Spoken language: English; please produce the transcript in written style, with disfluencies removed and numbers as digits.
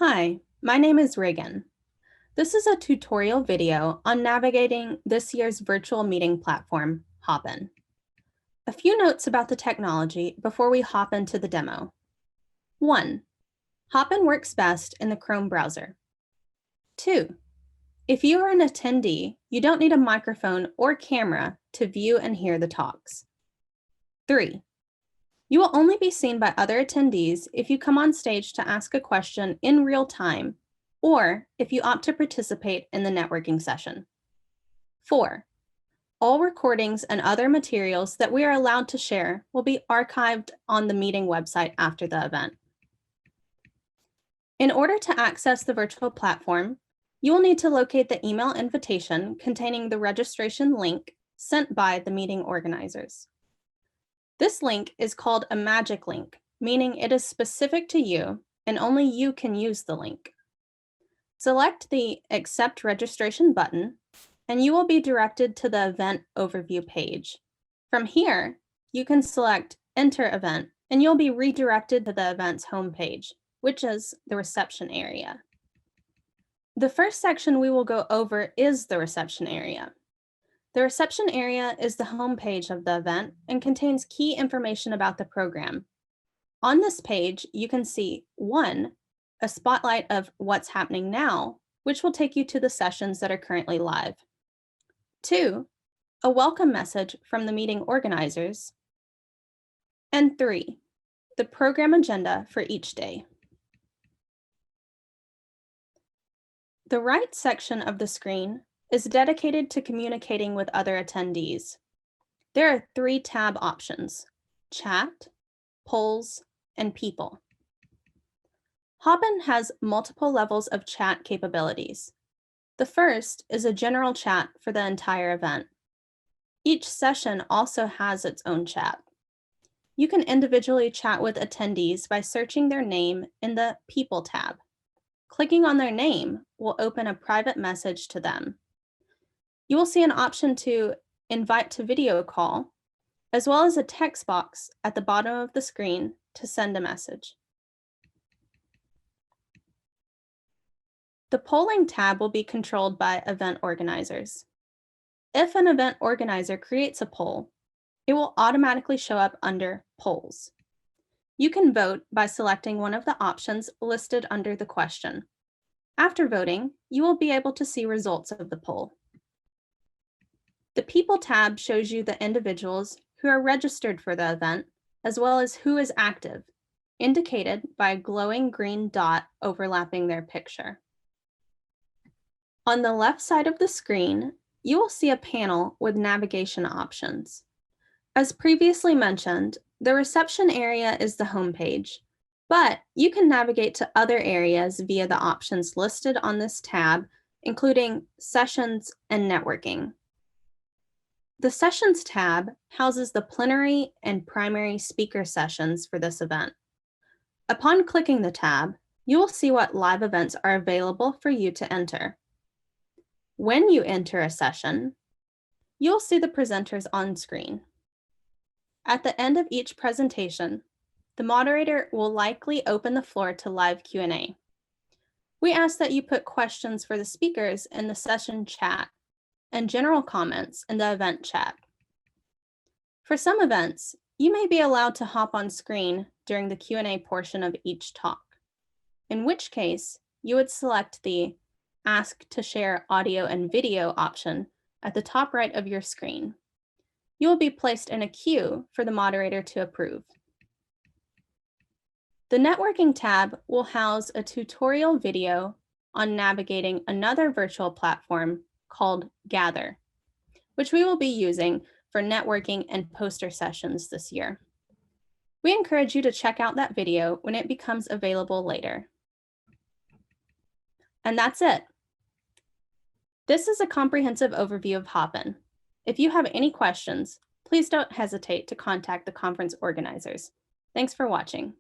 Hi, my name is Reagan. This is a tutorial video on navigating this year's virtual meeting platform, Hopin. A few notes about the technology before we hop into the demo. 1. Hopin works best in the Chrome browser. 2. If you are an attendee, you don't need a microphone or camera to view and hear the talks. 3. You will only be seen by other attendees if you come on stage to ask a question in real time, or if you opt to participate in the networking session. 4. All recordings and other materials that we are allowed to share will be archived on the meeting website after the event. In order to access the virtual platform, you will need to locate the email invitation containing the registration link sent by the meeting organizers. This link is called a magic link, meaning it is specific to you and only you can use the link. Select the Accept Registration button, and you will be directed to the event overview page. From here, you can select Enter Event, and you'll be redirected to the event's homepage, which is the reception area. The first section we will go over is the reception area. The reception area is the homepage of the event and contains key information about the program. On this page, you can see 1, a spotlight of what's happening now, which will take you to the sessions that are currently live. 2, a welcome message from the meeting organizers. And 3, the program agenda for each day. The right section of the screen is dedicated to communicating with other attendees. There are 3 tab options: Chat, Polls, and People. Hopin has multiple levels of chat capabilities. The first is a general chat for the entire event. Each session also has its own chat. You can individually chat with attendees by searching their name in the People tab. Clicking on their name will open a private message to them. You will see an option to invite to video call, as well as a text box at the bottom of the screen to send a message. The polling tab will be controlled by event organizers. If an event organizer creates a poll, it will automatically show up under Polls. You can vote by selecting one of the options listed under the question. After voting, you will be able to see results of the poll. The People tab shows you the individuals who are registered for the event, as well as who is active, indicated by a glowing green dot overlapping their picture. On the left side of the screen, you will see a panel with navigation options. As previously mentioned, the reception area is the homepage, but you can navigate to other areas via the options listed on this tab, including Sessions and Networking. The Sessions tab houses the plenary and primary speaker sessions for this event. Upon clicking the tab, you will see what live events are available for you to enter. When you enter a session, you'll see the presenters on screen. At the end of each presentation, the moderator will likely open the floor to live Q&A. We ask that you put questions for the speakers in the session chat and general comments in the event chat. For some events, you may be allowed to hop on screen during the Q&A portion of each talk, in which case you would select the Ask to Share Audio and Video option at the top right of your screen. You will be placed in a queue for the moderator to approve. The Networking tab will house a tutorial video on navigating another virtual platform called Gather, which we will be using for networking and poster sessions this year. We encourage you to check out that video when it becomes available later. And that's it. This is a comprehensive overview of Hopin. If you have any questions, please don't hesitate to contact the conference organizers. Thanks for watching.